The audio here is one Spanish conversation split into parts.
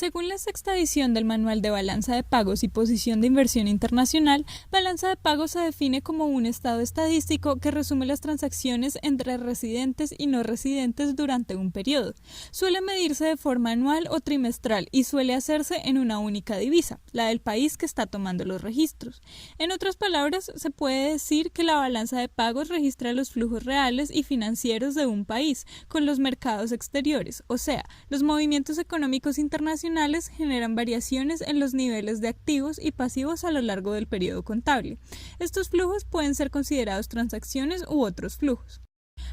Según la sexta edición del Manual de Balanza de Pagos y Posición de Inversión Internacional, balanza de pagos se define como un estado estadístico que resume las transacciones entre residentes y no residentes durante un periodo. Suele medirse de forma anual o trimestral y suele hacerse en una única divisa, la del país que está tomando los registros. En otras palabras, se puede decir que la balanza de pagos registra los flujos reales y financieros de un país con los mercados exteriores, o sea, los movimientos económicos internacionales generan variaciones en los niveles de activos y pasivos a lo largo del periodo contable. Estos flujos pueden ser considerados transacciones u otros flujos.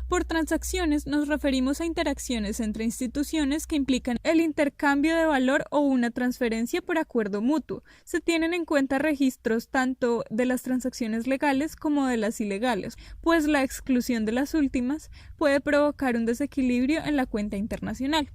Por transacciones nos referimos a interacciones entre instituciones que implican el intercambio de valor o una transferencia por acuerdo mutuo. Se tienen en cuenta registros tanto de las transacciones legales como de las ilegales, pues la exclusión de las últimas puede provocar un desequilibrio en la cuenta internacional.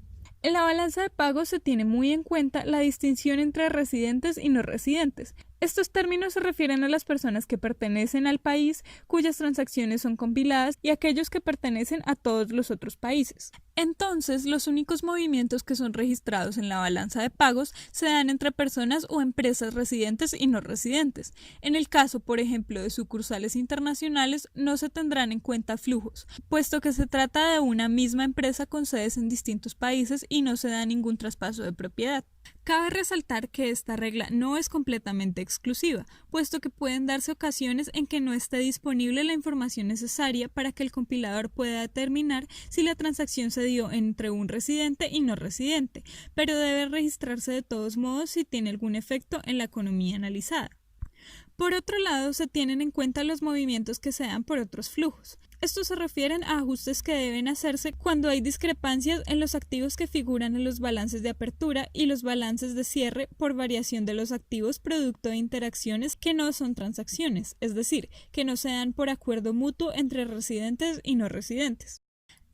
En la balanza de pagos se tiene muy en cuenta la distinción entre residentes y no residentes. Estos términos se refieren a las personas que pertenecen al país cuyas transacciones son compiladas y aquellos que pertenecen a todos los otros países. Entonces, los únicos movimientos que son registrados en la balanza de pagos se dan entre personas o empresas residentes y no residentes. En el caso, por ejemplo, de sucursales internacionales, no se tendrán en cuenta flujos, puesto que se trata de una misma empresa con sedes en distintos países y no se da ningún traspaso de propiedad. Cabe resaltar que esta regla no es completamente exclusiva, puesto que pueden darse ocasiones en que no esté disponible la información necesaria para que el compilador pueda determinar si la transacción se dio entre un residente y no residente, pero debe registrarse de todos modos si tiene algún efecto en la economía analizada. Por otro lado, se tienen en cuenta los movimientos que se dan por otros flujos. Estos se refieren a ajustes que deben hacerse cuando hay discrepancias en los activos que figuran en los balances de apertura y los balances de cierre por variación de los activos producto de interacciones que no son transacciones, es decir, que no se dan por acuerdo mutuo entre residentes y no residentes.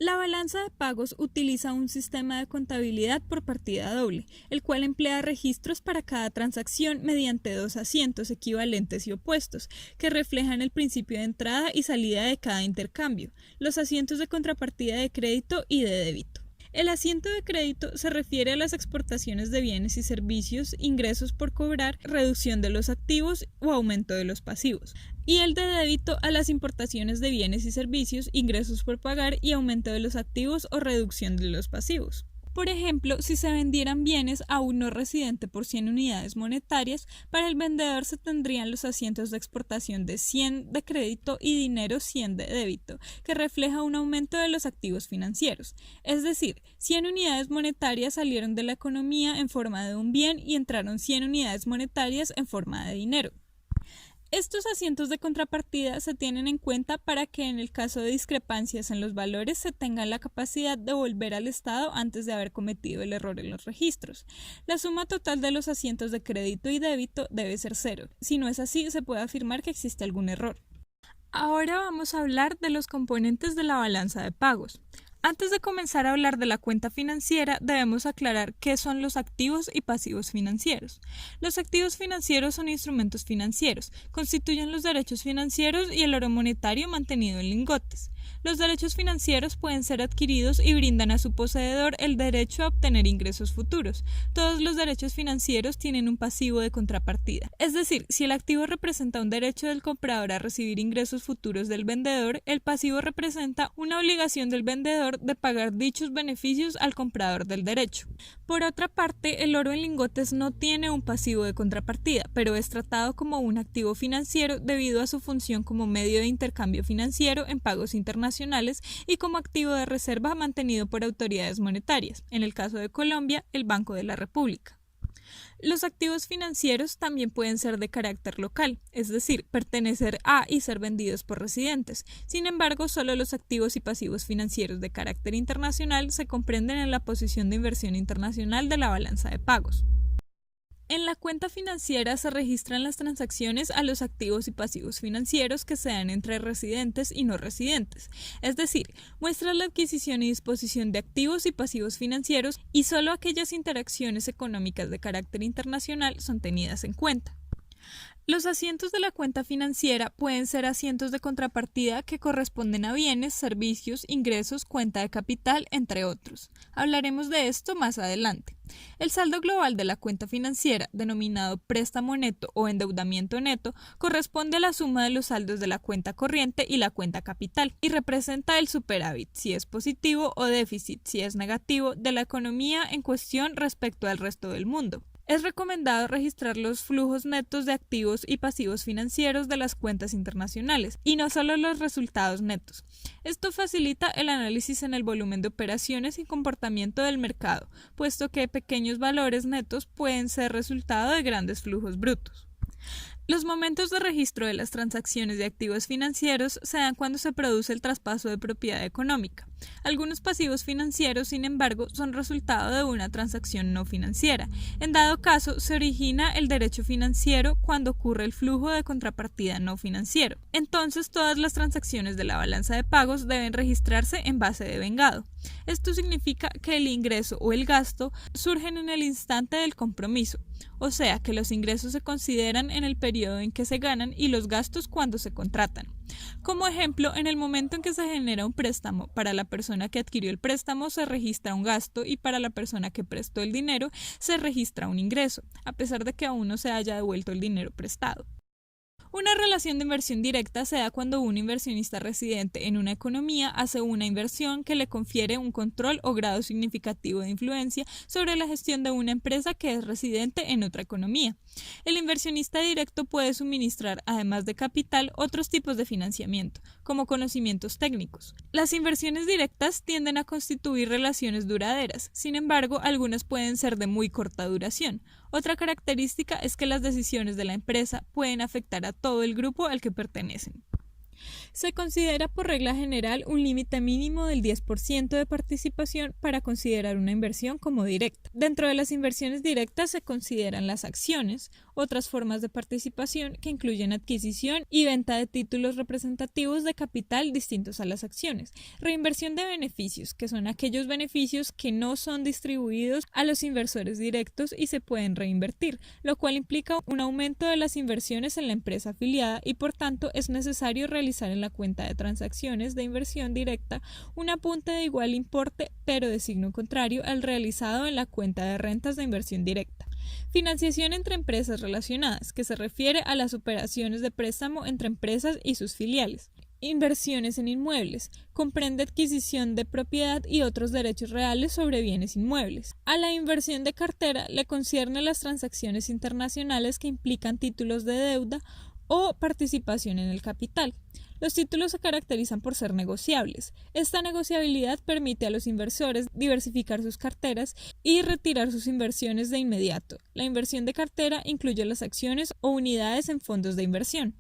La balanza de pagos utiliza un sistema de contabilidad por partida doble, el cual emplea registros para cada transacción mediante dos asientos equivalentes y opuestos, que reflejan el principio de entrada y salida de cada intercambio, los asientos de contrapartida de crédito y de débito. El asiento de crédito se refiere a las exportaciones de bienes y servicios, ingresos por cobrar, reducción de los activos o aumento de los pasivos, y el de débito a las importaciones de bienes y servicios, ingresos por pagar y aumento de los activos o reducción de los pasivos. Por ejemplo, si se vendieran bienes a un no residente por 100 unidades monetarias, para el vendedor se tendrían los asientos de exportación de 100 de crédito y dinero 100 de débito, que refleja un aumento de los activos financieros. Es decir, 100 unidades monetarias salieron de la economía en forma de un bien y entraron 100 unidades monetarias en forma de dinero. Estos asientos de contrapartida se tienen en cuenta para que en el caso de discrepancias en los valores se tenga la capacidad de volver al estado antes de haber cometido el error en los registros. La suma total de los asientos de crédito y débito debe ser cero. Si no es así, se puede afirmar que existe algún error. Ahora vamos a hablar de los componentes de la balanza de pagos. Antes de comenzar a hablar de la cuenta financiera, debemos aclarar qué son los activos y pasivos financieros. Los activos financieros son instrumentos financieros, constituyen los derechos financieros y el oro monetario mantenido en lingotes. Los derechos financieros pueden ser adquiridos y brindan a su poseedor el derecho a obtener ingresos futuros. Todos los derechos financieros tienen un pasivo de contrapartida. Es decir, si el activo representa un derecho del comprador a recibir ingresos futuros del vendedor, el pasivo representa una obligación del vendedor de pagar dichos beneficios al comprador del derecho. Por otra parte, el oro en lingotes no tiene un pasivo de contrapartida, pero es tratado como un activo financiero debido a su función como medio de intercambio financiero en pagos internacionales y como activo de reserva mantenido por autoridades monetarias, en el caso de Colombia, el Banco de la República. Los activos financieros también pueden ser de carácter local, es decir, pertenecer a y ser vendidos por residentes. Sin embargo, solo los activos y pasivos financieros de carácter internacional se comprenden en la posición de inversión internacional de la balanza de pagos. En la cuenta financiera se registran las transacciones a los activos y pasivos financieros que se dan entre residentes y no residentes, es decir, muestra la adquisición y disposición de activos y pasivos financieros y solo aquellas interacciones económicas de carácter internacional son tenidas en cuenta. Los asientos de la cuenta financiera pueden ser asientos de contrapartida que corresponden a bienes, servicios, ingresos, cuenta de capital, entre otros. Hablaremos de esto más adelante. El saldo global de la cuenta financiera, denominado préstamo neto o endeudamiento neto, corresponde a la suma de los saldos de la cuenta corriente y la cuenta capital, y representa el superávit, si es positivo, o déficit, si es negativo, de la economía en cuestión respecto al resto del mundo. Es recomendado registrar los flujos netos de activos y pasivos financieros de las cuentas internacionales, y no solo los resultados netos. Esto facilita el análisis en el volumen de operaciones y comportamiento del mercado, puesto que pequeños valores netos pueden ser resultado de grandes flujos brutos. Los momentos de registro de las transacciones de activos financieros se dan cuando se produce el traspaso de propiedad económica. Algunos pasivos financieros, sin embargo, son resultado de una transacción no financiera. En dado caso, se origina el derecho financiero cuando ocurre el flujo de contrapartida no financiero. Entonces, todas las transacciones de la balanza de pagos deben registrarse en base de vengado. Esto significa que el ingreso o el gasto surgen en el instante del compromiso, o sea que los ingresos se consideran en el periodo en que se ganan y los gastos cuando se contratan. Como ejemplo, en el momento en que se genera un préstamo, para la persona que adquirió el préstamo se registra un gasto y para la persona que prestó el dinero se registra un ingreso, a pesar de que aún no se haya devuelto el dinero prestado. Una relación de inversión directa se da cuando un inversionista residente en una economía hace una inversión que le confiere un control o grado significativo de influencia sobre la gestión de una empresa que es residente en otra economía. El inversionista directo puede suministrar, además de capital, otros tipos de financiamiento, como conocimientos técnicos. Las inversiones directas tienden a constituir relaciones duraderas, sin embargo, algunas pueden ser de muy corta duración. Otra característica es que las decisiones de la empresa pueden afectar a todo el grupo al que pertenecen. Se considera por regla general un límite mínimo del 10% de participación para considerar una inversión como directa. Dentro de las inversiones directas se consideran las acciones, otras formas de participación que incluyen adquisición y venta de títulos representativos de capital distintos a las acciones, reinversión de beneficios, que son aquellos beneficios que no son distribuidos a los inversores directos y se pueden reinvertir, lo cual implica un aumento de las inversiones en la empresa afiliada y por tanto es necesario realizar en la cuenta de transacciones de inversión directa un apunte de igual importe pero de signo contrario al realizado en la cuenta de rentas de inversión directa. Financiación entre empresas relacionadas, que se refiere a las operaciones de préstamo entre empresas y sus filiales. Inversiones en inmuebles. Comprende adquisición de propiedad y otros derechos reales sobre bienes inmuebles. A la inversión de cartera le conciernen las transacciones internacionales que implican títulos de deuda o participación en el capital. Los títulos se caracterizan por ser negociables. Esta negociabilidad permite a los inversores diversificar sus carteras y retirar sus inversiones de inmediato. La inversión de cartera incluye las acciones o unidades en fondos de inversión.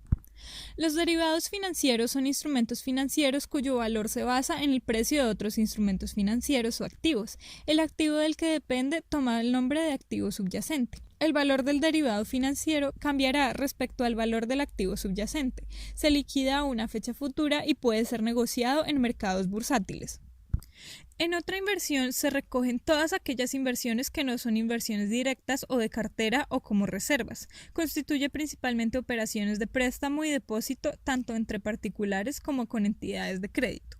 Los derivados financieros son instrumentos financieros cuyo valor se basa en el precio de otros instrumentos financieros o activos. El activo del que depende toma el nombre de activo subyacente. El valor del derivado financiero cambiará respecto al valor del activo subyacente. Se liquida a una fecha futura y puede ser negociado en mercados bursátiles. En otra inversión se recogen todas aquellas inversiones que no son inversiones directas o de cartera o como reservas. Constituye principalmente operaciones de préstamo y depósito tanto entre particulares como con entidades de crédito.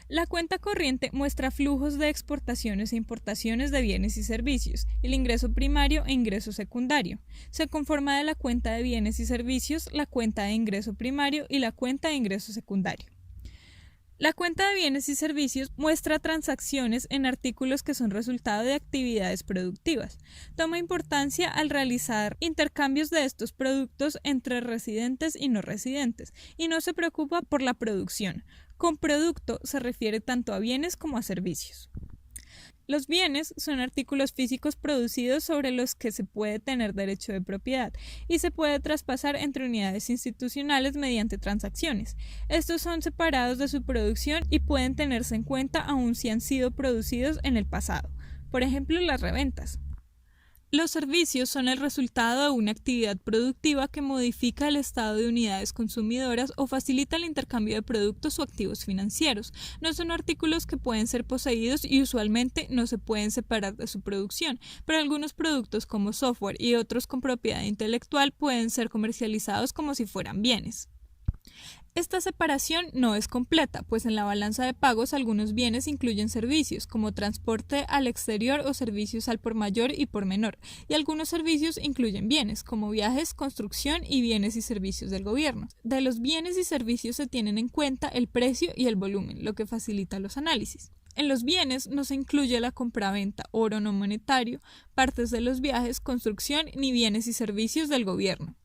La cuenta corriente muestra flujos de exportaciones e importaciones de bienes y servicios, el ingreso primario e ingreso secundario. Se conforma de la cuenta de bienes y servicios, la cuenta de ingreso primario y la cuenta de ingreso secundario. La cuenta de bienes y servicios muestra transacciones en artículos que son resultado de actividades productivas. Toma importancia al realizar intercambios de estos productos entre residentes y no residentes, y no se preocupa por la producción. Con producto se refiere tanto a bienes como a servicios. Los bienes son artículos físicos producidos sobre los que se puede tener derecho de propiedad y se puede traspasar entre unidades institucionales mediante transacciones. Estos son separados de su producción y pueden tenerse en cuenta aun si han sido producidos en el pasado. Por ejemplo, las reventas. Los servicios son el resultado de una actividad productiva que modifica el estado de unidades consumidoras o facilita el intercambio de productos o activos financieros. No son artículos que pueden ser poseídos y usualmente no se pueden separar de su producción, pero algunos productos como software y otros con propiedad intelectual pueden ser comercializados como si fueran bienes. Esta separación no es completa, pues en la balanza de pagos algunos bienes incluyen servicios, como transporte al exterior o servicios al por mayor y por menor, y algunos servicios incluyen bienes, como viajes, construcción y bienes y servicios del gobierno. De los bienes y servicios se tienen en cuenta el precio y el volumen, lo que facilita los análisis. En los bienes no se incluye la compraventa, oro no monetario, partes de los viajes, construcción ni bienes y servicios del gobierno.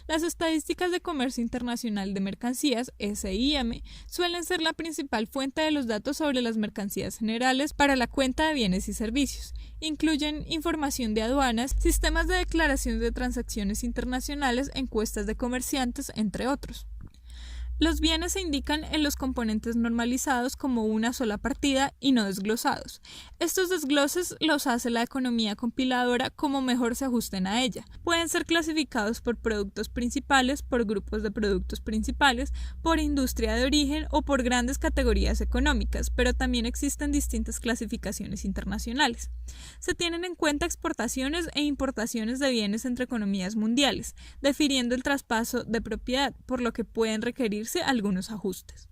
Las estadísticas de comercio internacional de mercancías, SIM, suelen ser la principal fuente de los datos sobre las mercancías generales para la cuenta de bienes y servicios. Incluyen información de aduanas, sistemas de declaración de transacciones internacionales, encuestas de comerciantes, entre otros. Los bienes se indican en los componentes normalizados como una sola partida y no desglosados. Estos desgloses los hace la economía compiladora como mejor se ajusten a ella. Pueden ser clasificados por productos principales, por grupos de productos principales, por industria de origen o por grandes categorías económicas, pero también existen distintas clasificaciones internacionales. Se tienen en cuenta exportaciones e importaciones de bienes entre economías mundiales, definiendo el traspaso de propiedad, por lo que pueden requerir algunos ajustes.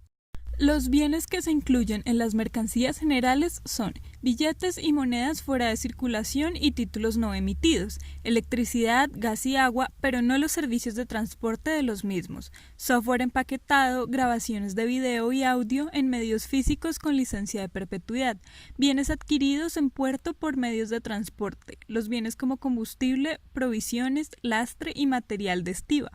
Los bienes que se incluyen en las mercancías generales son billetes y monedas fuera de circulación y títulos no emitidos, electricidad, gas y agua, pero no los servicios de transporte de los mismos, software empaquetado, grabaciones de video y audio en medios físicos con licencia de perpetuidad, bienes adquiridos en puerto por medios de transporte, los bienes como combustible, provisiones, lastre y material de estiba.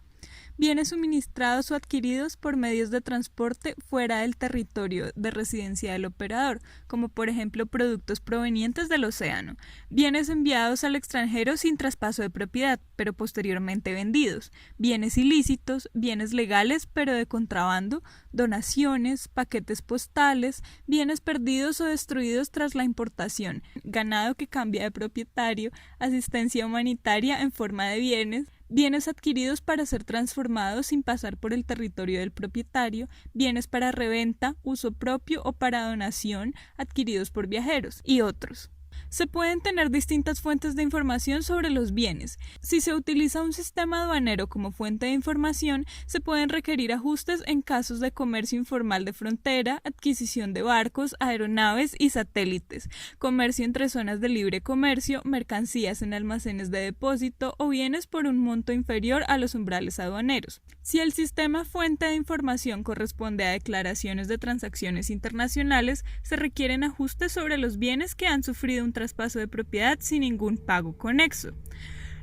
Bienes suministrados o adquiridos por medios de transporte fuera del territorio de residencia del operador, como por ejemplo productos provenientes del océano, bienes enviados al extranjero sin traspaso de propiedad, pero posteriormente vendidos, bienes ilícitos, bienes legales pero de contrabando, donaciones, paquetes postales, bienes perdidos o destruidos tras la importación, ganado que cambia de propietario, asistencia humanitaria en forma de bienes adquiridos para ser transformados sin pasar por el territorio del propietario, bienes para reventa, uso propio o para donación adquiridos por viajeros y otros. Se pueden tener distintas fuentes de información sobre los bienes. Si se utiliza un sistema aduanero como fuente de información, se pueden requerir ajustes en casos de comercio informal de frontera, adquisición de barcos, aeronaves y satélites, comercio entre zonas de libre comercio, mercancías en almacenes de depósito o bienes por un monto inferior a los umbrales aduaneros. Si el sistema fuente de información corresponde a declaraciones de transacciones internacionales, se requieren ajustes sobre los bienes que han sufrido un traspaso de propiedad sin ningún pago conexo.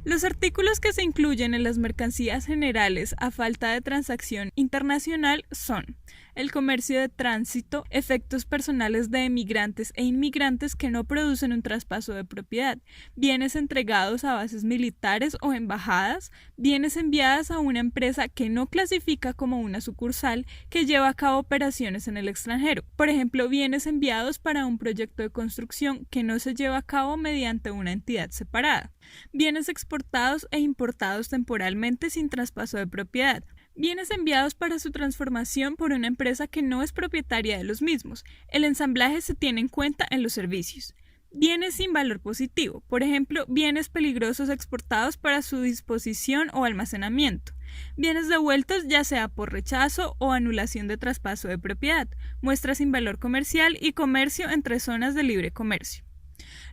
Los artículos que se incluyen en las mercancías generales a falta de transacción internacional son el comercio de tránsito, efectos personales de emigrantes e inmigrantes que no producen un traspaso de propiedad, bienes entregados a bases militares o embajadas, bienes enviadas a una empresa que no clasifica como una sucursal que lleva a cabo operaciones en el extranjero, por ejemplo, bienes enviados para un proyecto de construcción que no se lleva a cabo mediante una entidad separada, bienes exportados e importados temporalmente sin traspaso de propiedad, bienes enviados para su transformación por una empresa que no es propietaria de los mismos. El ensamblaje se tiene en cuenta en los servicios. Bienes sin valor positivo, por ejemplo, bienes peligrosos exportados para su disposición o almacenamiento. Bienes devueltos ya sea por rechazo o anulación de traspaso de propiedad, muestras sin valor comercial y comercio entre zonas de libre comercio.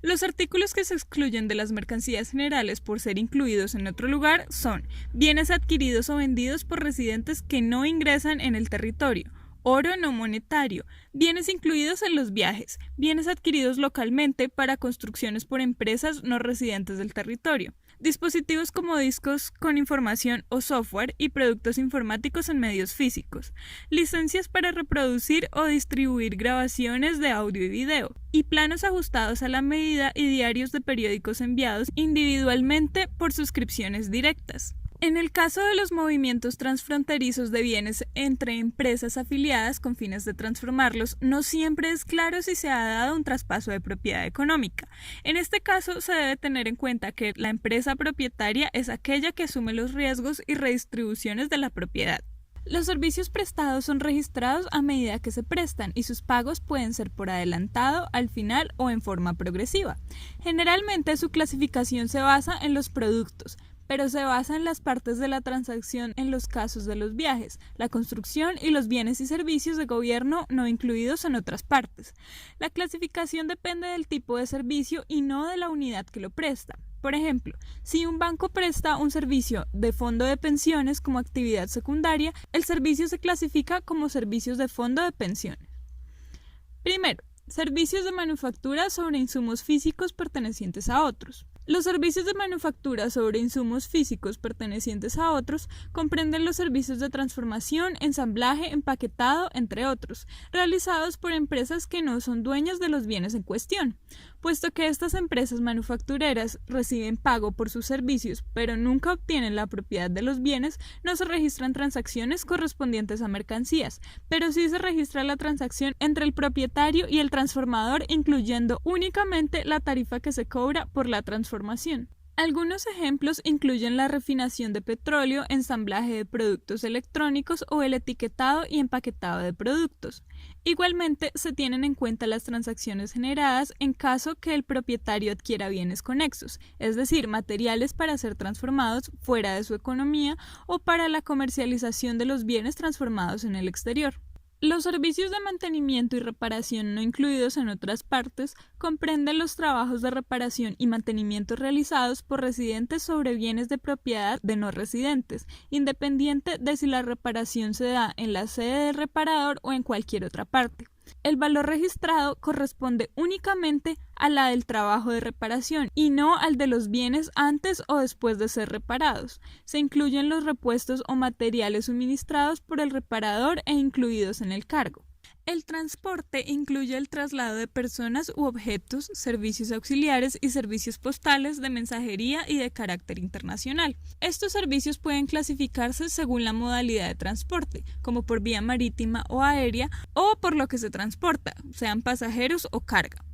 Los artículos que se excluyen de las mercancías generales por ser incluidos en otro lugar son bienes adquiridos o vendidos por residentes que no ingresan en el territorio, oro no monetario, bienes incluidos en los viajes, bienes adquiridos localmente para construcciones por empresas no residentes del territorio, dispositivos como discos con información o software y productos informáticos en medios físicos, licencias para reproducir o distribuir grabaciones de audio y video, y planos ajustados a la medida y diarios de periódicos enviados individualmente por suscripciones directas. En el caso de los movimientos transfronterizos de bienes entre empresas afiliadas con fines de transformarlos, no siempre es claro si se ha dado un traspaso de propiedad económica. En este caso, se debe tener en cuenta que la empresa propietaria es aquella que asume los riesgos y redistribuciones de la propiedad. Los servicios prestados son registrados a medida que se prestan y sus pagos pueden ser por adelantado, al final o en forma progresiva. Generalmente su clasificación se basa en los productos, pero se basa en las partes de la transacción en los casos de los viajes, la construcción y los bienes y servicios de gobierno no incluidos en otras partes. La clasificación depende del tipo de servicio y no de la unidad que lo presta. Por ejemplo, si un banco presta un servicio de fondo de pensiones como actividad secundaria, el servicio se clasifica como servicios de fondo de pensiones. Primero, servicios de manufactura sobre insumos físicos pertenecientes a otros. Los servicios de manufactura sobre insumos físicos pertenecientes a otros comprenden los servicios de transformación, ensamblaje, empaquetado, entre otros, realizados por empresas que no son dueñas de los bienes en cuestión. Puesto que estas empresas manufactureras reciben pago por sus servicios, pero nunca obtienen la propiedad de los bienes, no se registran transacciones correspondientes a mercancías, pero sí se registra la transacción entre el propietario y el transformador, incluyendo únicamente la tarifa que se cobra por la transformación. Algunos ejemplos incluyen la refinación de petróleo, ensamblaje de productos electrónicos o el etiquetado y empaquetado de productos. Igualmente, se tienen en cuenta las transacciones generadas en caso que el propietario adquiera bienes conexos, es decir, materiales para ser transformados fuera de su economía o para la comercialización de los bienes transformados en el exterior. Los servicios de mantenimiento y reparación no incluidos en otras partes comprenden los trabajos de reparación y mantenimiento realizados por residentes sobre bienes de propiedad de no residentes, independiente de si la reparación se da en la sede del reparador o en cualquier otra parte. El valor registrado corresponde únicamente a la del trabajo de reparación y no al de los bienes antes o después de ser reparados. Se incluyen los repuestos o materiales suministrados por el reparador e incluidos en el cargo. El transporte incluye el traslado de personas u objetos, servicios auxiliares y servicios postales de mensajería y de carácter internacional. Estos servicios pueden clasificarse según la modalidad de transporte, como por vía marítima o aérea, o por lo que se transporta, sean pasajeros o carga.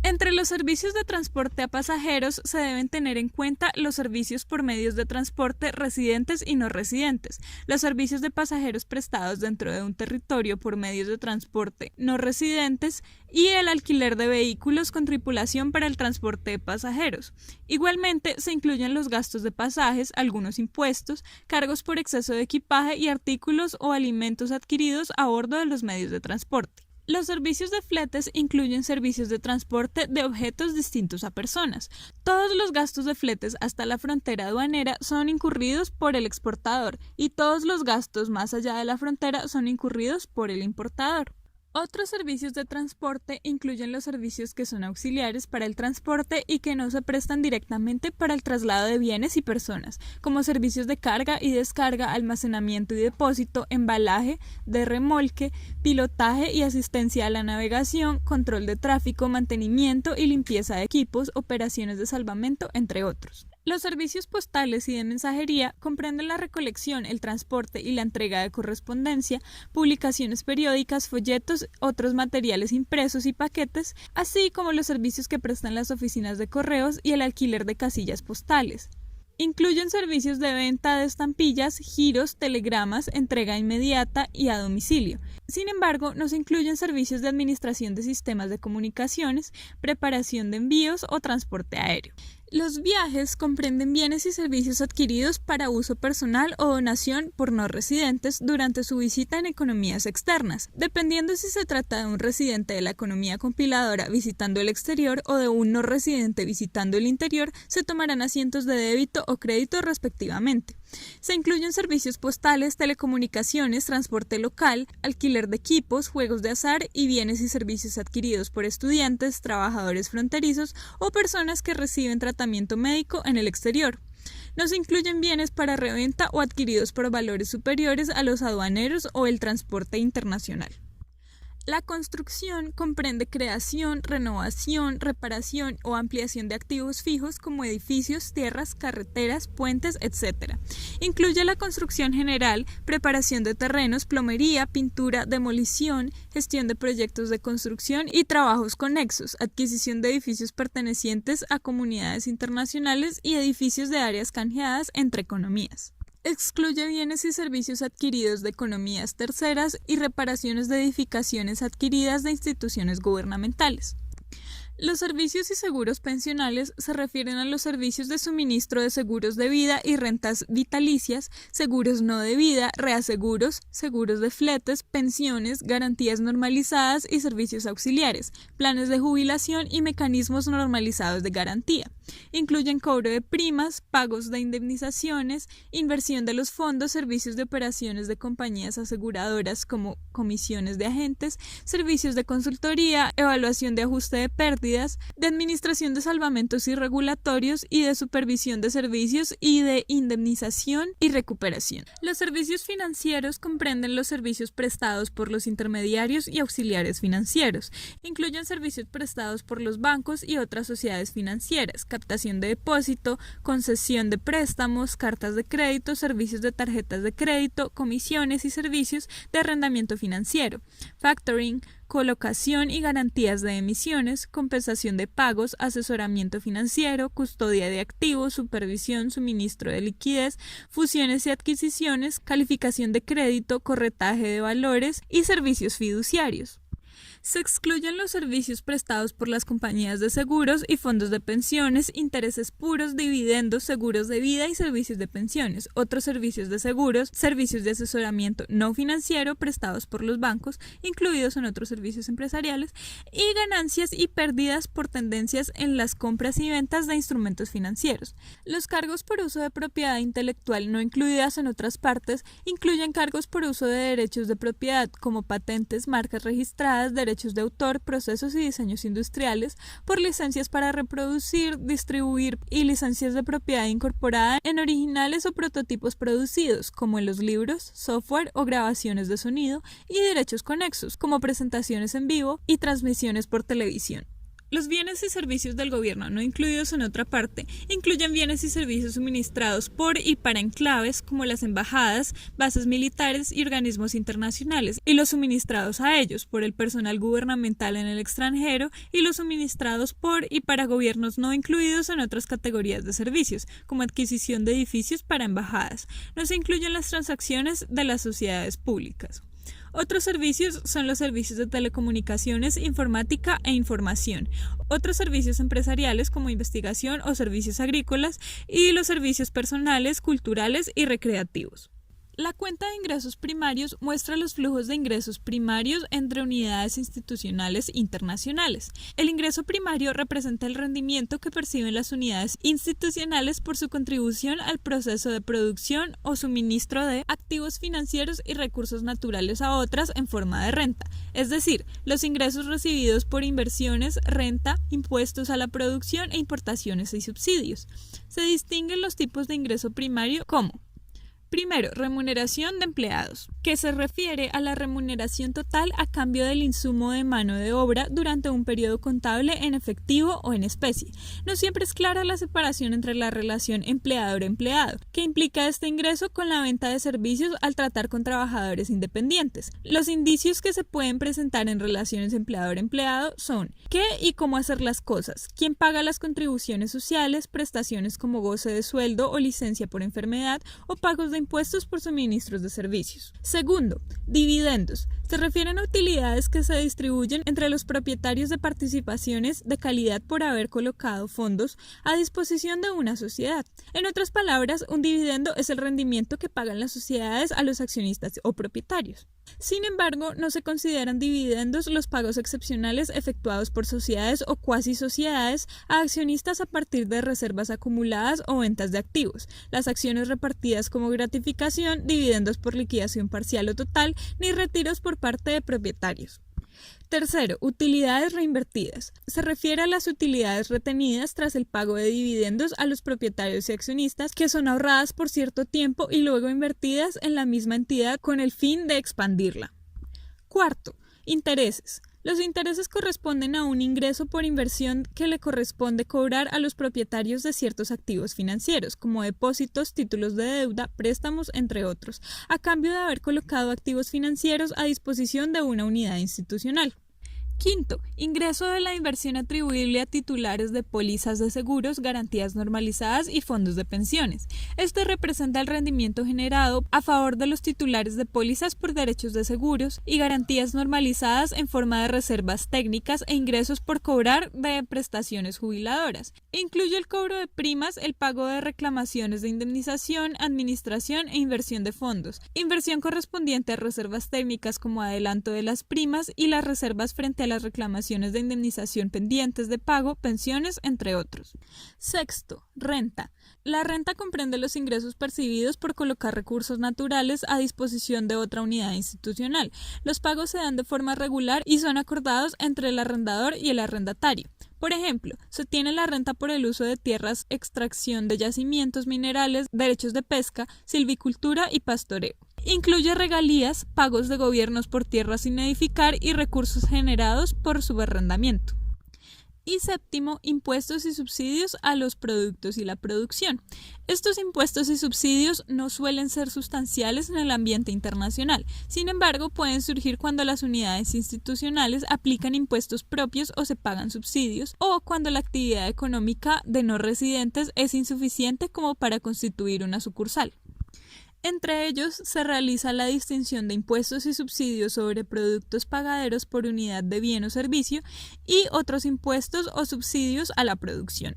Entre los servicios de transporte a pasajeros se deben tener en cuenta los servicios por medios de transporte residentes y no residentes, los servicios de pasajeros prestados dentro de un territorio por medios de transporte no residentes y el alquiler de vehículos con tripulación para el transporte de pasajeros. Igualmente se incluyen los gastos de pasajes, algunos impuestos, cargos por exceso de equipaje y artículos o alimentos adquiridos a bordo de los medios de transporte. Los servicios de fletes incluyen servicios de transporte de objetos distintos a personas. Todos los gastos de fletes hasta la frontera aduanera son incurridos por el exportador y todos los gastos más allá de la frontera son incurridos por el importador. Otros servicios de transporte incluyen los servicios que son auxiliares para el transporte y que no se prestan directamente para el traslado de bienes y personas, como servicios de carga y descarga, almacenamiento y depósito, embalaje, de remolque, pilotaje y asistencia a la navegación, control de tráfico, mantenimiento y limpieza de equipos, operaciones de salvamento, entre otros. Los servicios postales y de mensajería comprenden la recolección, el transporte y la entrega de correspondencia, publicaciones periódicas, folletos, otros materiales impresos y paquetes, así como los servicios que prestan las oficinas de correos y el alquiler de casillas postales. Incluyen servicios de venta de estampillas, giros, telegramas, entrega inmediata y a domicilio. Sin embargo, no se incluyen servicios de administración de sistemas de comunicaciones, preparación de envíos o transporte aéreo. Los viajes comprenden bienes y servicios adquiridos para uso personal o donación por no residentes durante su visita en economías externas, dependiendo si se trata de un residente de la economía compiladora visitando el exterior o de un no residente visitando el interior, se tomarán asientos de débito o crédito respectivamente. Se incluyen servicios postales, telecomunicaciones, transporte local, alquiler de equipos, juegos de azar y bienes y servicios adquiridos por estudiantes, trabajadores fronterizos o personas que reciben tratamiento médico en el exterior. No se incluyen bienes para reventa o adquiridos por valores superiores a los aduaneros o el transporte internacional. La construcción comprende creación, renovación, reparación o ampliación de activos fijos como edificios, tierras, carreteras, puentes, etc. Incluye la construcción general, preparación de terrenos, plomería, pintura, demolición, gestión de proyectos de construcción y trabajos conexos, adquisición de edificios pertenecientes a comunidades internacionales y edificios de áreas canjeadas entre economías. Excluye bienes y servicios adquiridos de economías terceras y reparaciones de edificaciones adquiridas de instituciones gubernamentales. Los servicios y seguros pensionales se refieren a los servicios de suministro de seguros de vida y rentas vitalicias, seguros no de vida, reaseguros, seguros de fletes, pensiones, garantías normalizadas y servicios auxiliares, planes de jubilación y mecanismos normalizados de garantía. Incluyen cobro de primas, pagos de indemnizaciones, inversión de los fondos, servicios de operaciones de compañías aseguradoras como comisiones de agentes, servicios de consultoría, evaluación de ajuste de pérdidas, de administración de salvamentos y regulatorios y de supervisión de servicios y de indemnización y recuperación. Los servicios financieros comprenden los servicios prestados por los intermediarios y auxiliares financieros. Incluyen servicios prestados por los bancos y otras sociedades financieras, captación de depósito, concesión de préstamos, cartas de crédito, servicios de tarjetas de crédito, comisiones y servicios de arrendamiento financiero, factoring, colocación y garantías de emisiones, compensación de pagos, asesoramiento financiero, custodia de activos, supervisión, suministro de liquidez, fusiones y adquisiciones, calificación de crédito, corretaje de valores y servicios fiduciarios. Se excluyen los servicios prestados por las compañías de seguros y fondos de pensiones, intereses puros, dividendos, seguros de vida y servicios de pensiones, otros servicios de seguros, servicios de asesoramiento no financiero prestados por los bancos, incluidos en otros servicios empresariales, y ganancias y pérdidas por tendencias en las compras y ventas de instrumentos financieros. Los cargos por uso de propiedad intelectual no incluidas en otras partes incluyen cargos por uso de derechos de propiedad como patentes, marcas registradas, derechos de autor, procesos y diseños industriales, por licencias para reproducir, distribuir y licencias de propiedad incorporada en originales o prototipos producidos, como en los libros, software o grabaciones de sonido, y derechos conexos, como presentaciones en vivo y transmisiones por televisión. Los bienes y servicios del gobierno no incluidos en otra parte incluyen bienes y servicios suministrados por y para enclaves como las embajadas, bases militares y organismos internacionales, y los suministrados a ellos por el personal gubernamental en el extranjero y los suministrados por y para gobiernos no incluidos en otras categorías de servicios, como adquisición de edificios para embajadas. No se incluyen las transacciones de las sociedades públicas. Otros servicios son los servicios de telecomunicaciones, informática e información, otros servicios empresariales como investigación o servicios agrícolas y los servicios personales, culturales y recreativos. La cuenta de ingresos primarios muestra los flujos de ingresos primarios entre unidades institucionales internacionales. El ingreso primario representa el rendimiento que perciben las unidades institucionales por su contribución al proceso de producción o suministro de activos financieros y recursos naturales a otras en forma de renta, es decir, los ingresos recibidos por inversiones, renta, impuestos a la producción e importaciones y subsidios. Se distinguen los tipos de ingreso primario como: primero, remuneración de empleados, que se refiere a la remuneración total a cambio del insumo de mano de obra durante un periodo contable en efectivo o en especie. No siempre es clara la separación entre la relación empleador-empleado, que implica este ingreso con la venta de servicios al tratar con trabajadores independientes. Los indicios que se pueden presentar en relaciones empleador-empleado son: qué y cómo hacer las cosas, quién paga las contribuciones sociales, prestaciones como goce de sueldo o licencia por enfermedad o pagos de impuestos por suministros de servicios. Segundo, dividendos. Se refieren a utilidades que se distribuyen entre los propietarios de participaciones de calidad por haber colocado fondos a disposición de una sociedad. En otras palabras, un dividendo es el rendimiento que pagan las sociedades a los accionistas o propietarios. Sin embargo, no se consideran dividendos los pagos excepcionales efectuados por sociedades o cuasi sociedades a accionistas a partir de reservas acumuladas o ventas de activos, las acciones repartidas como gratificación, dividendos por liquidación parcial o total, ni retiros por parte de propietarios. Tercero, utilidades reinvertidas. Se refiere a las utilidades retenidas tras el pago de dividendos a los propietarios y accionistas que son ahorradas por cierto tiempo y luego invertidas en la misma entidad con el fin de expandirla. Cuarto, Intereses. Los intereses corresponden a un ingreso por inversión que le corresponde cobrar a los propietarios de ciertos activos financieros, como depósitos, títulos de deuda, préstamos, entre otros, a cambio de haber colocado activos financieros a disposición de una unidad institucional. Quinto, ingreso de la inversión atribuible a titulares de pólizas de seguros, garantías normalizadas y fondos de pensiones. Este representa el rendimiento generado a favor de los titulares de pólizas por derechos de seguros y garantías normalizadas en forma de reservas técnicas e ingresos por cobrar de prestaciones jubiladoras. Incluye el cobro de primas, el pago de reclamaciones de indemnización, administración e inversión de fondos, inversión correspondiente a reservas técnicas como adelanto de las primas y las reservas frente a las reclamaciones de indemnización pendientes de pago, pensiones, entre otros. Sexto, renta. La renta comprende los ingresos percibidos por colocar recursos naturales a disposición de otra unidad institucional. Los pagos se dan de forma regular y son acordados entre el arrendador y el arrendatario. Por ejemplo, se tiene la renta por el uso de tierras, extracción de yacimientos minerales, derechos de pesca, silvicultura y pastoreo. Incluye regalías, pagos de gobiernos por tierras sin edificar y recursos generados por su arrendamiento. Y séptimo, impuestos y subsidios a los productos y la producción. Estos impuestos y subsidios no suelen ser sustanciales en el ambiente internacional, sin embargo pueden surgir cuando las unidades institucionales aplican impuestos propios o se pagan subsidios, o cuando la actividad económica de no residentes es insuficiente como para constituir una sucursal. Entre ellos se realiza la distinción de impuestos y subsidios sobre productos pagaderos por unidad de bien o servicio y otros impuestos o subsidios a la producción.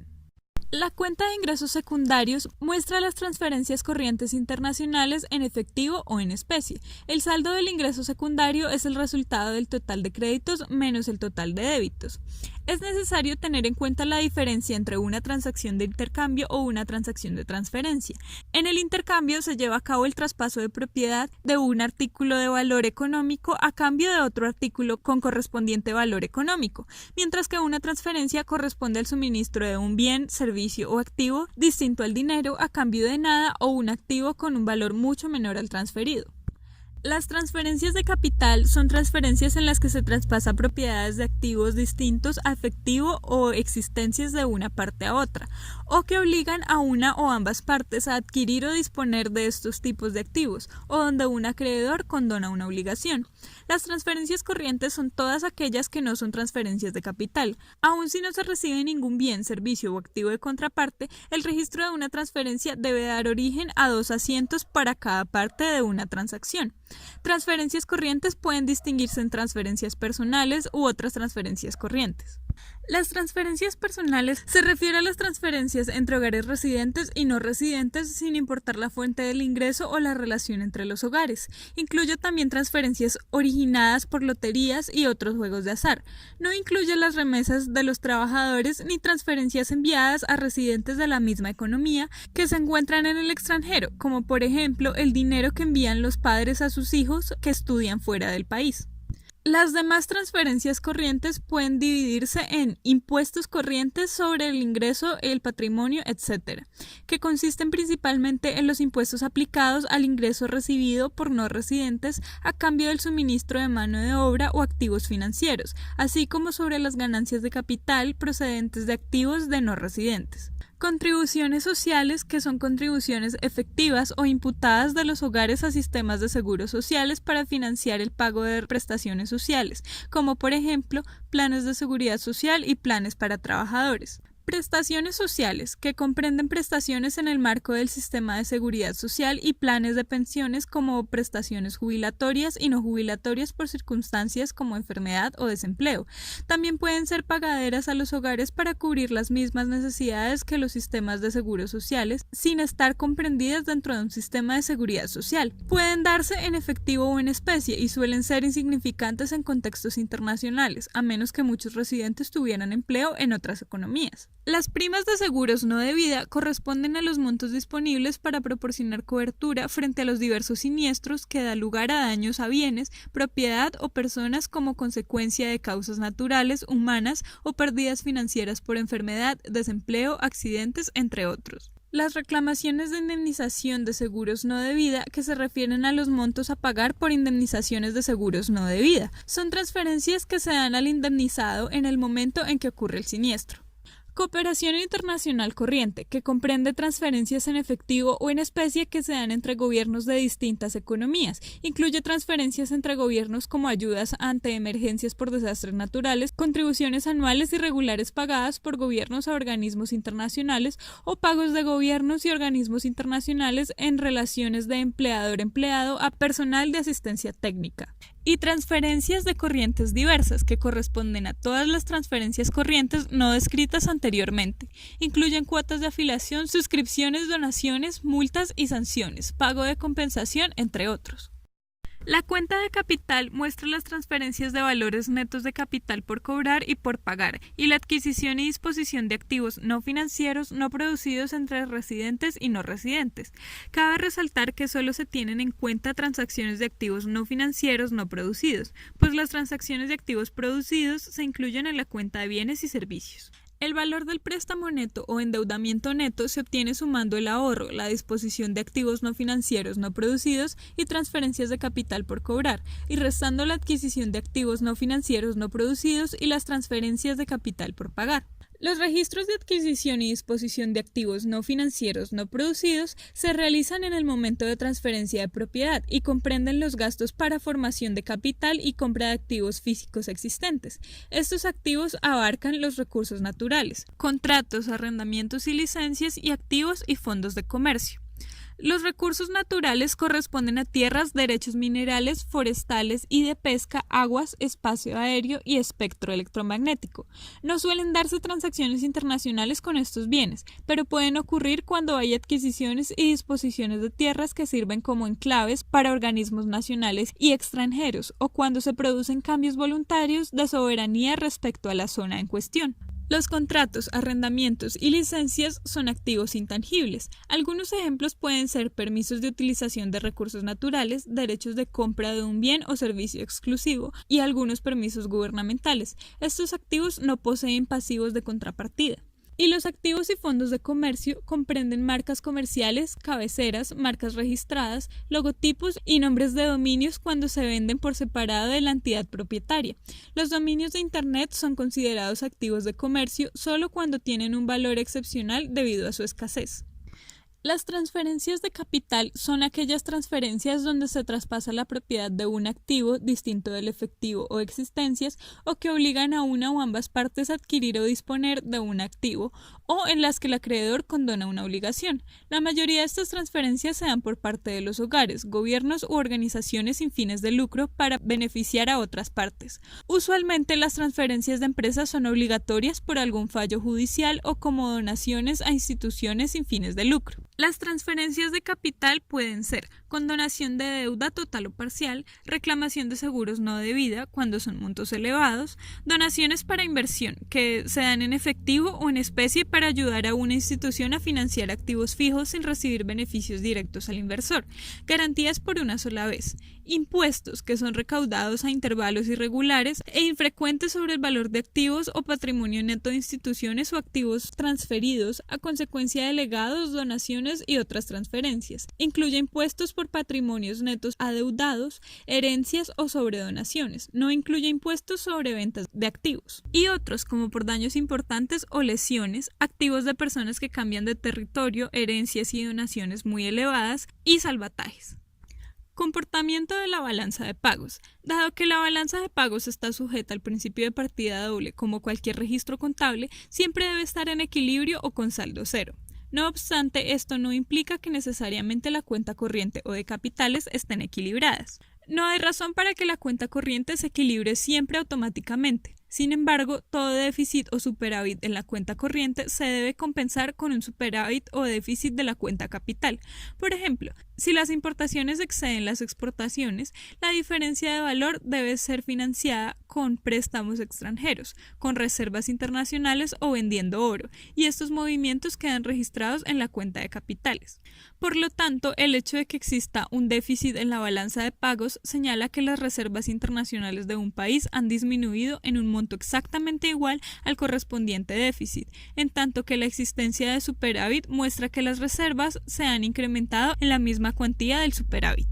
La cuenta de ingresos secundarios muestra las transferencias corrientes internacionales en efectivo o en especie. El saldo del ingreso secundario es el resultado del total de créditos menos el total de débitos. Es necesario tener en cuenta la diferencia entre una transacción de intercambio o una transacción de transferencia. En el intercambio se lleva a cabo el traspaso de propiedad de un artículo de valor económico a cambio de otro artículo con correspondiente valor económico, mientras que una transferencia corresponde al suministro de un bien, servicio o activo distinto al dinero a cambio de nada o un activo con un valor mucho menor al transferido. Las transferencias de capital son transferencias en las que se traspasa propiedades de activos distintos a efectivo o existencias de una parte a otra, o que obligan a una o ambas partes a adquirir o disponer de estos tipos de activos, o donde un acreedor condona una obligación. Las transferencias corrientes son todas aquellas que no son transferencias de capital. Aun si no se recibe ningún bien, servicio o activo de contraparte, el registro de una transferencia debe dar origen a 2 asientos para cada parte de una transacción. Transferencias corrientes pueden distinguirse en transferencias personales u otras transferencias corrientes. Las transferencias personales se refiere a las transferencias entre hogares residentes y no residentes sin importar la fuente del ingreso o la relación entre los hogares. Incluye también transferencias originadas por loterías y otros juegos de azar. No incluye las remesas de los trabajadores ni transferencias enviadas a residentes de la misma economía que se encuentran en el extranjero, como por ejemplo el dinero que envían los padres a sus hijos que estudian fuera del país. Las demás transferencias corrientes pueden dividirse en impuestos corrientes sobre el ingreso, el patrimonio, etc., que consisten principalmente en los impuestos aplicados al ingreso recibido por no residentes a cambio del suministro de mano de obra o activos financieros, así como sobre las ganancias de capital procedentes de activos de no residentes. Contribuciones sociales, que son contribuciones efectivas o imputadas de los hogares a sistemas de seguros sociales para financiar el pago de prestaciones sociales, como por ejemplo planes de seguridad social y planes para trabajadores. Prestaciones sociales, que comprenden prestaciones en el marco del sistema de seguridad social y planes de pensiones como prestaciones jubilatorias y no jubilatorias por circunstancias como enfermedad o desempleo. También pueden ser pagaderas a los hogares para cubrir las mismas necesidades que los sistemas de seguros sociales, sin estar comprendidas dentro de un sistema de seguridad social. Pueden darse en efectivo o en especie y suelen ser insignificantes en contextos internacionales, a menos que muchos residentes tuvieran empleo en otras economías. Las primas de seguros no de vida corresponden a los montos disponibles para proporcionar cobertura frente a los diversos siniestros que da lugar a daños a bienes, propiedad o personas como consecuencia de causas naturales, humanas o pérdidas financieras por enfermedad, desempleo, accidentes, entre otros. Las reclamaciones de indemnización de seguros no de vida, que se refieren a los montos a pagar por indemnizaciones de seguros no de vida, son transferencias que se dan al indemnizado en el momento en que ocurre el siniestro. Cooperación internacional corriente, que comprende transferencias en efectivo o en especie que se dan entre gobiernos de distintas economías. Incluye transferencias entre gobiernos como ayudas ante emergencias por desastres naturales, contribuciones anuales y regulares pagadas por gobiernos a organismos internacionales o pagos de gobiernos y organismos internacionales en relaciones de empleador-empleado a personal de asistencia técnica. Y transferencias de corrientes diversas, que corresponden a todas las transferencias corrientes no descritas anteriormente. Incluyen cuotas de afiliación, suscripciones, donaciones, multas y sanciones, pago de compensación, entre otros. La cuenta de capital muestra las transferencias de valores netos de capital por cobrar y por pagar, y la adquisición y disposición de activos no financieros no producidos entre residentes y no residentes. Cabe resaltar que solo se tienen en cuenta transacciones de activos no financieros no producidos, pues las transacciones de activos producidos se incluyen en la cuenta de bienes y servicios. El valor del préstamo neto o endeudamiento neto se obtiene sumando el ahorro, la disposición de activos no financieros no producidos y transferencias de capital por cobrar, y restando la adquisición de activos no financieros no producidos y las transferencias de capital por pagar. Los registros de adquisición y disposición de activos no financieros no producidos se realizan en el momento de transferencia de propiedad y comprenden los gastos para formación de capital y compra de activos físicos existentes. Estos activos abarcan los recursos naturales, contratos, arrendamientos y licencias y activos y fondos de comercio. Los recursos naturales corresponden a tierras, derechos minerales, forestales y de pesca, aguas, espacio aéreo y espectro electromagnético. No suelen darse transacciones internacionales con estos bienes, pero pueden ocurrir cuando hay adquisiciones y disposiciones de tierras que sirven como enclaves para organismos nacionales y extranjeros, o cuando se producen cambios voluntarios de soberanía respecto a la zona en cuestión. Los contratos, arrendamientos y licencias son activos intangibles. Algunos ejemplos pueden ser permisos de utilización de recursos naturales, derechos de compra de un bien o servicio exclusivo y algunos permisos gubernamentales. Estos activos no poseen pasivos de contrapartida. Y los activos y fondos de comercio comprenden marcas comerciales, cabeceras, marcas registradas, logotipos y nombres de dominios cuando se venden por separado de la entidad propietaria. Los dominios de Internet son considerados activos de comercio solo cuando tienen un valor excepcional debido a su escasez. Las transferencias de capital son aquellas transferencias donde se traspasa la propiedad de un activo distinto del efectivo o existencias o que obligan a una o ambas partes a adquirir o disponer de un activo o en las que el acreedor condona una obligación. La mayoría de estas transferencias se dan por parte de los hogares, gobiernos u organizaciones sin fines de lucro para beneficiar a otras partes. Usualmente las transferencias de empresas son obligatorias por algún fallo judicial o como donaciones a instituciones sin fines de lucro. Las transferencias de capital pueden ser condonación de deuda total o parcial, reclamación de seguros no de vida cuando son montos elevados, donaciones para inversión que se dan en efectivo o en especie para ayudar a una institución a financiar activos fijos sin recibir beneficios directos al inversor, garantías por una sola vez, impuestos que son recaudados a intervalos irregulares e infrecuentes sobre el valor de activos o patrimonio neto de instituciones o activos transferidos a consecuencia de legados, donaciones y otras transferencias. Incluye impuestos por patrimonios netos adeudados, herencias o sobre donaciones. No incluye impuestos sobre ventas de activos. Y otros como por daños importantes o lesiones, activos de personas que cambian de territorio, herencias y donaciones muy elevadas y salvatajes. Comportamiento de la balanza de pagos. Dado que la balanza de pagos está sujeta al principio de partida doble como cualquier registro contable, siempre debe estar en equilibrio o con saldo cero. No obstante, esto no implica que necesariamente la cuenta corriente o de capitales estén equilibradas. No hay razón para que la cuenta corriente se equilibre siempre automáticamente. Sin embargo, todo déficit o superávit en la cuenta corriente se debe compensar con un superávit o déficit de la cuenta capital. Por ejemplo, si las importaciones exceden las exportaciones, la diferencia de valor debe ser financiada con préstamos extranjeros, con reservas internacionales o vendiendo oro, y estos movimientos quedan registrados en la cuenta de capitales. Por lo tanto, el hecho de que exista un déficit en la balanza de pagos señala que las reservas internacionales de un país han disminuido en un monto monto exactamente igual al correspondiente déficit, en tanto que la existencia de superávit muestra que las reservas se han incrementado en la misma cuantía del superávit.